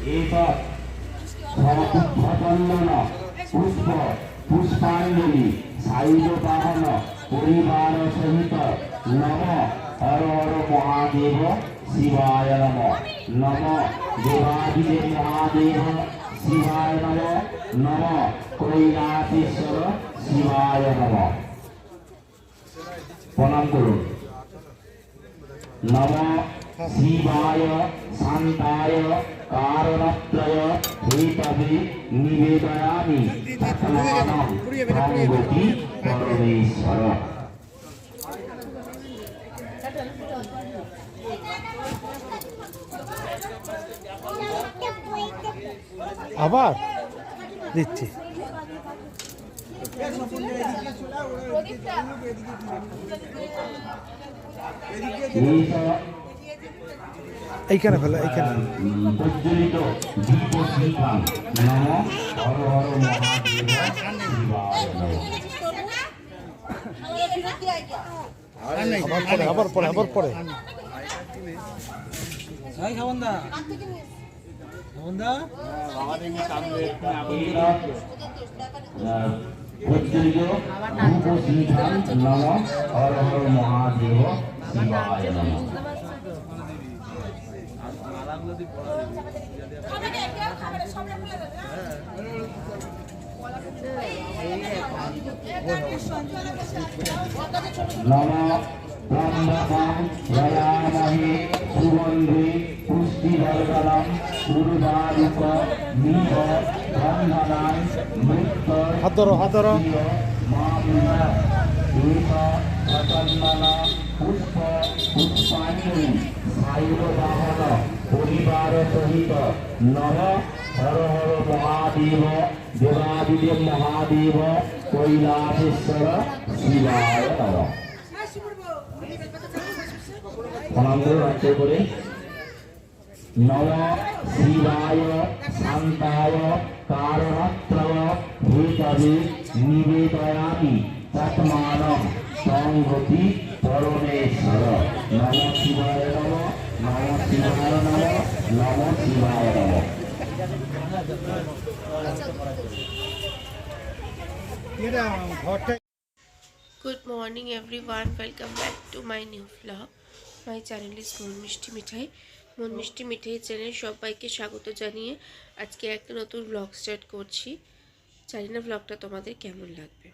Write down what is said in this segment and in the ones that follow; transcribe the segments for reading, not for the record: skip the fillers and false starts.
एतत् समपुष्पचन्दन पुष्प पुष्पाञ्जलि सायुधवाहन परिवार सहित नम हर हर महादेव शिवाय नम नम देवादिदेव महादेव शिवाय नम नम कैलासेश्वर शिवाय नम प्रणाम करुन नम शिवाय शांताय कारणत्रय हेतवे निवेदयामि तत्मानं भगवती परमेश्वर আবার দিচ্ছি এইখানে ফেলো এইখানে প্রজ্বলিত দীপ শিখান নম হর হর মহাদেব শিবায় আবার পরে প্রজ্বলিত দীপ শিখান নম হর হর মহাদেব শিবায় নম नम ब्रह्मकं रयामहे सुगन्धे पुष्टिवर्धनं उर्वारुक नील बन्धनां मृत्तर হাত ধরো पुष्प पुष्पाञ्जलि सायुधवाहन परिवार सहित नम हर हर महादेव देवादिदेव महादेव कैलासेश्वर शिवाय नम प्रणाम करे नम शिवाय शांताय कारणत्रय हेतवे निवेदयामि तत्मानं संगति परमेश्वर नम शिवाय नम नम शिवाय नम नम शिवाय नम Good morning everyone, welcome back to my new vlog. My channel is মন মিষ্টি মিঠাই। মন মিষ্টি মিঠাই চ্যানেলে সবাইকে স্বাগত জানিয়ে আজকে একটা নতুন ব্লগ স্টার্ট করছি। জানি না ব্লগটা তোমাদের কেমন লাগবে।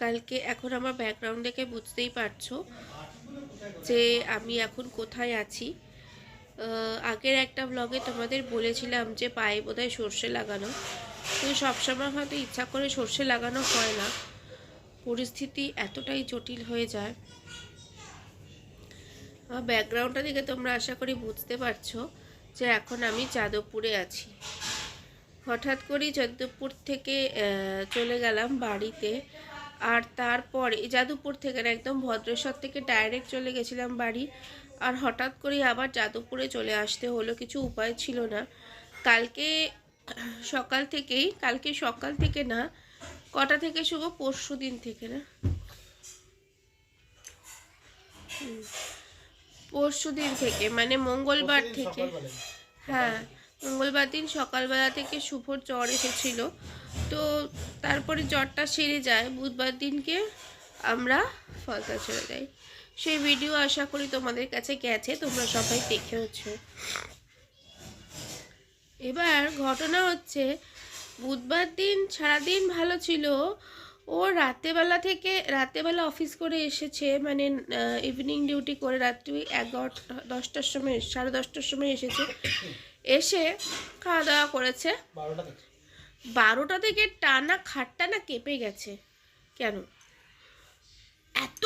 কালকে এখন আমার ব্যাকগ্রাউন্ড দেখে বুঝতেই পারছো যে আমি এখন কোথায় আছি। আগের একটা ব্লগে তোমাদের বলেছিলাম যে পায়ে বোধহয় সর্ষে লাগানো, কিন্তু সবসময় হয়তো ইচ্ছা করে সর্ষে লাগানো হয় না, পরিস্থিতি এতটাই জটিল হয়ে যায়। ব্যাকগ্রাউন্ডটা দেখে তোমরা আশা করি বুঝতে পারছো যে এখন আমি যাদবপুরে আছি। হঠাৎ করেই যাদবপুর থেকে চলে গেলাম বাড়িতে, আর তারপরে যাদবপুর থেকে না, একদম ভদ্রেশ্বর থেকে ডাইরেক্ট চলে গেছিলাম বাড়ি, আর হঠাৎ করেই আবার যাদবপুরে চলে আসতে হলো, কিছু উপায় ছিল না। কালকে সকাল থেকে না, কটা থেকে শুভ, পরশু দিন থেকে না, পরশু দিন থেকে মানে মঙ্গলবার থেকে, হ্যাঁ মঙ্গলবার দিন সকালবেলা থেকে শুভর জ্বর এসেছিল। তো তারপরে জ্বরটা সেরে যায়, বুধবার দিনকে আমরা ফলতা চলে যাই। সেই ভিডিও আশা করি তোমাদের কাছে গেছে, তোমরা সবাই দেখেওছো। এবার ঘটনা হচ্ছে, বুধবার দিন সারাদিন ভালো ছিল, ও রাতেবেলা অফিস করে এসেছে, মানে ইভিনিং ডিউটি করে রাত্রি 10টার সময়, 10:30টার সময় এসেছে। এসে খাওয়া দাওয়া করেছে, 12টা থেকে টানা খাটটা না কেঁপে গেছে। কেন এত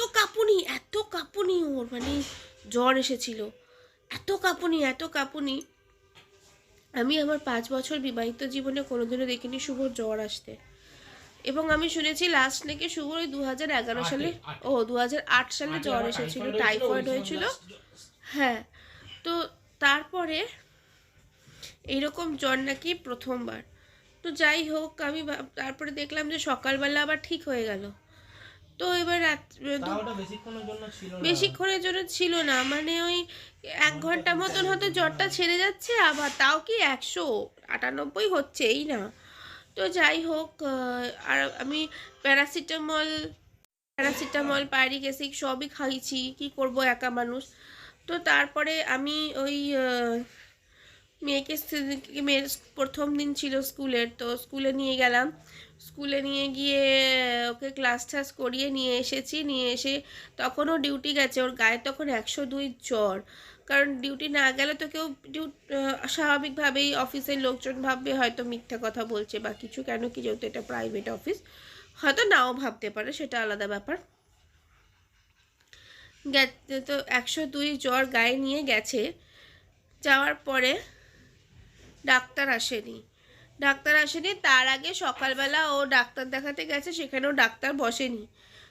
কাঁপুনি ওর, মানে জ্বর এসেছিল, এত কাঁপুনি। আমি আমার 5 বছর বিবাহিত জীবনে কোনোদিনও দেখিনি শুভর জ্বর আসতে। এবং আমি শুনেছি লাস্ট নাকি শুভর 2011 সালে 2008 সালে জ্বর এসেছিল, টাইফয়েড হয়েছিল। হ্যাঁ, তো তারপরে এইরকম জ্বর নাকি প্রথমবার। তো যাই হোক, আমি তারপরে দেখলাম যে সকালবেলা আবার ঠিক হয়ে গেল। তো এবার বেশিক্ষণের জন্য ছিল না, মানে ওই 1 ঘন্টা মতন হয়তো জ্বরটা ছেড়ে যাচ্ছে, আবার তাও কি 198 হচ্ছেই না। তো যাই হোক, আর আমি প্যারাসিটামল পাইরিক অ্যাসিড সবই খাইছি, কি করব একা মানুষ। তো তারপরে আমি ওই মেয়ের প্রথম দিন ছিল স্কুলের, তো স্কুলে নিয়ে গেলাম। স্কুলে নিয়ে গিয়ে ওকে ক্লাস টাস করিয়ে নিয়ে এসেছি। নিয়ে এসে তখনও ডিউটি গেছে, ওর গায়ে তখন 102 জ্বর। কারণ ডিউটি না গেলে তো কেউ স্বাভাবিকভাবেই অফিসের লোকজন ভাববে হয়তো মিথ্যা কথা বলছে বা কিছু, কেন কি যেহেতু এটা প্রাইভেট অফিস, হয়তো নাও ভাবতে পারে, সেটা আলাদা ব্যাপার। তো 102 জ্বর গায়ে নিয়ে গেছে। যাওয়ার পরে ডাক্তার আসেনি। তার আগে সকালবেলা ও ডাক্তার দেখাতে গেছে, সেখানেও ডাক্তার বসেনি।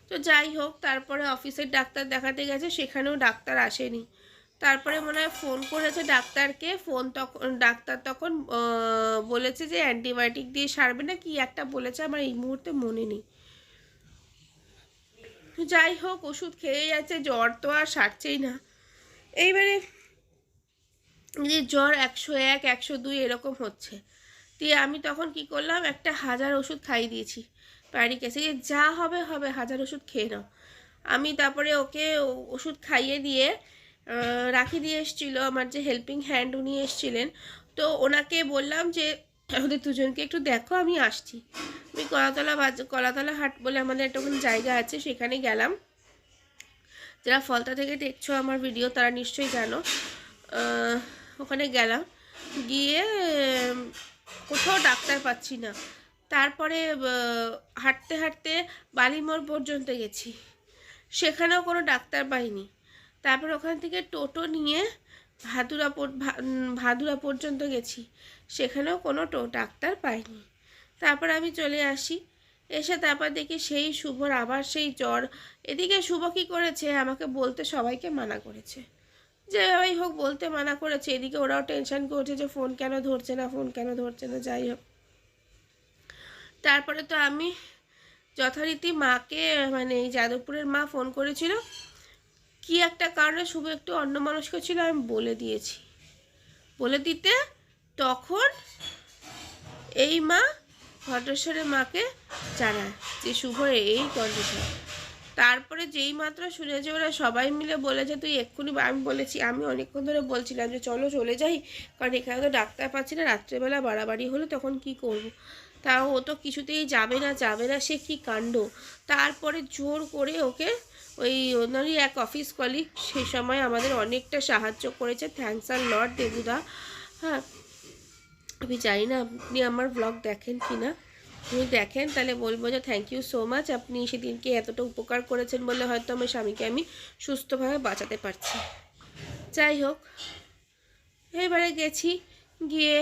তো যাই হোক, তারপরে অফিসের ডাক্তার দেখাতে গেছে, সেখানেও ডাক্তার আসেনি। তারপরে মনে হয় ফোন করেছে ডাক্তারকে, ডাক্তার তখন বলেছে যে অ্যান্টিবায়োটিক দিয়ে সারবে না কি একটা বলেছে, আমার এই মুহূর্তে মনে নেই। যাই হোক, ওষুধ খেয়ে যাচ্ছে, জ্বর তো আর সারছেই না। এইবারে যে জ্বর 101 102 এরকম হচ্ছে, দিয়ে আমি তখন কি করলাম, একটা 1000 ওষুধ খাইয়ে দিয়েছি পাইরিক অ্যাসিড, যা হবে 1000 ওষুধ খেয়ে নাও। আমি তারপরে ওকে ওষুধ খাইয়ে দিয়ে রাখি দিয়ে এসেছিলো আমার যে হেল্পিং হ্যান্ড, উনি এসেছিলেন। তো ওনাকে বললাম যে আমাদের দুজনকে একটু দেখো, আমি আসছি। আমি কলাতলা হাট বলে আমাদের একটা ওখানে জায়গা আছে, সেখানে গেলাম। যারা ফলতা থেকে দেখছো আমার ভিডিও তারা নিশ্চয়ই জানো। ওখানে গেলাম, গিয়ে কোথাও ডাক্তার পাচ্ছি না। তারপরে হাঁটতে হাঁটতে বালিমোড় পর্যন্ত গেছি, সেখানেও কোনো ডাক্তার পাইনি। তারপর ওখান থেকে টোটো নিয়ে ভাদুরা পর্যন্ত গেছি, সেখানেও কোনো ডাক্তার পাইনি। তারপর আমি চলে আসি, এসে তারপর দেখি সেই শুভর আবার সেই জ্বর। এদিকে শুভ কী করেছে, আমাকে বলতে সবাইকে মানা করেছে, যেভাবেই হোক বলতে মানা করেছে। এদিকে ওরাও টেনশন করছে যে ফোন কেন ধরছে না। যাই হোক, তারপরে তো আমি যথারীতি মাকে, মানে এই যাদবপুরের মা ফোন করেছিল, কি একটা কারণে শুভ একটু অন্যমনস্ক ছিল, আমি বলে দিতে তখন এই মা ভদ্রেশ্বরের মাকে জানায় যে শুভর এই কন্ডিশন। তারপরে যেই মাত্র শুনেছে ওরা সবাই মিলে বলেছে তুই এক্ষুনি, আমি অনেকক্ষণ ধরে বলছিলাম যে চলো চলে যাই, কারণ এখানে তো ডাক্তার পাচ্ছি না, রাত্রেবেলা বাড়াবাড়ি হলে তখন কি করব। তাও ও তো কিছুতেই যাবে না, সে কি কাণ্ড। তারপরে জোর করে ওকে ওই ওনারই এক অফিস কলিগ সেই সময় আমাদের অনেকটা সাহায্য করেছে, থ্যাঙ্কস আর লর্ড দেবুদা। হ্যাঁ, আমি জানি না আপনি আমার ব্লগ দেখেন কি না, যদি দেখেন তাহলে বলবো যে থ্যাংক ইউ সো মাচ, আপনি সেদিনকে এতটা উপকার করেছেন বলে হয়তো আমার স্বামীকে আমি সুস্থভাবে বাঁচাতে পারছি। যাই হোক, এবারে গেছি, গিয়ে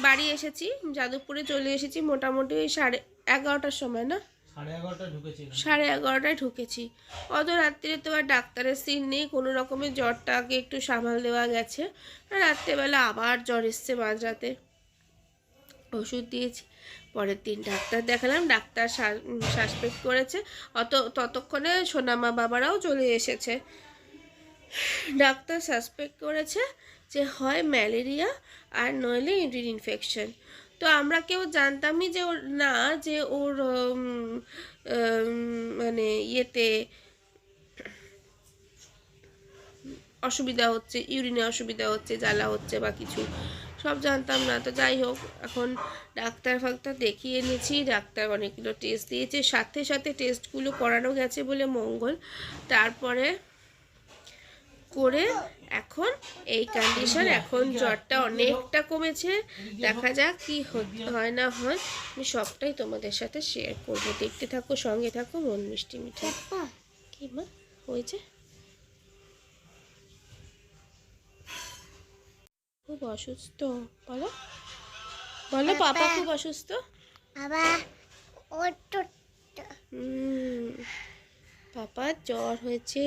বাড়ি এসেছি, যাদবপুরে চলে এসেছি মোটামুটি ওই 11:30টার সময়, না 11:30টায় ঢুকেছি। অত রাত্রিরে তো আর ডাক্তারের সিন নেই, কোনো রকমের জ্বরটাকে একটু সামাল দেওয়া গেছে। রাত্রেবেলা আবার জ্বর এসছে মাঝরাতে, ওষুধ দিয়েছি। পরের দিন ডাক্তার দেখালাম, ডাক্তার সাসপেক্ট করেছে। ততক্ষণে সোনামা বাবারাও চলে এসেছে। ডাক্তার সাসপেক্ট করেছে যে হয় ম্যালেরিয়া আর নইলে ইউরিন ইনফেকশন। তো আমরা কেউ জানতামই যে ওর মানে ইয়েতে অসুবিধা হচ্ছে, ইউরিনে অসুবিধা হচ্ছে, জ্বালা হচ্ছে বা কিছু, সব জানতাম না। তো যাই হোক, এখন ডাক্তার দেখিয়ে এনেছি, ডাক্তার অনেকগুলো টেস্ট দিয়েছে, সাথে সাথে টেস্টগুলো করানো গেছে বলে মঙ্গল। তারপরে করে এখন এই কন্ডিশন, এখন জ্বরটা অনেকটা কমেছে। দেখা যাক কি হয় না হয়, আমি সবটাই তোমাদের সাথে শেয়ার করব। দেখতে থাকো, সঙ্গে থাকো, মন মিষ্টি মিঠে। কি মা হয়েছে? খুব অসুস্থ, বলো পাপা খুব অসুস্থ। পাপার জ্বর হয়েছে।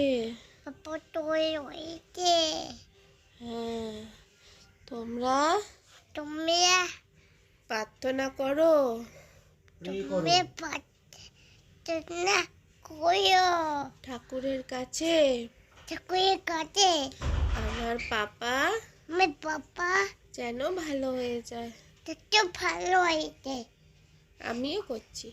হ্যাঁ, তোমরা প্রার্থনা করো। কইও ঠাকুরের কাছে ঠাকুরের কাছে আমার পাপা আমার পাপা যেন ভালো হয়ে যায়। তত ভালো হয়েছে। আমিও করছি।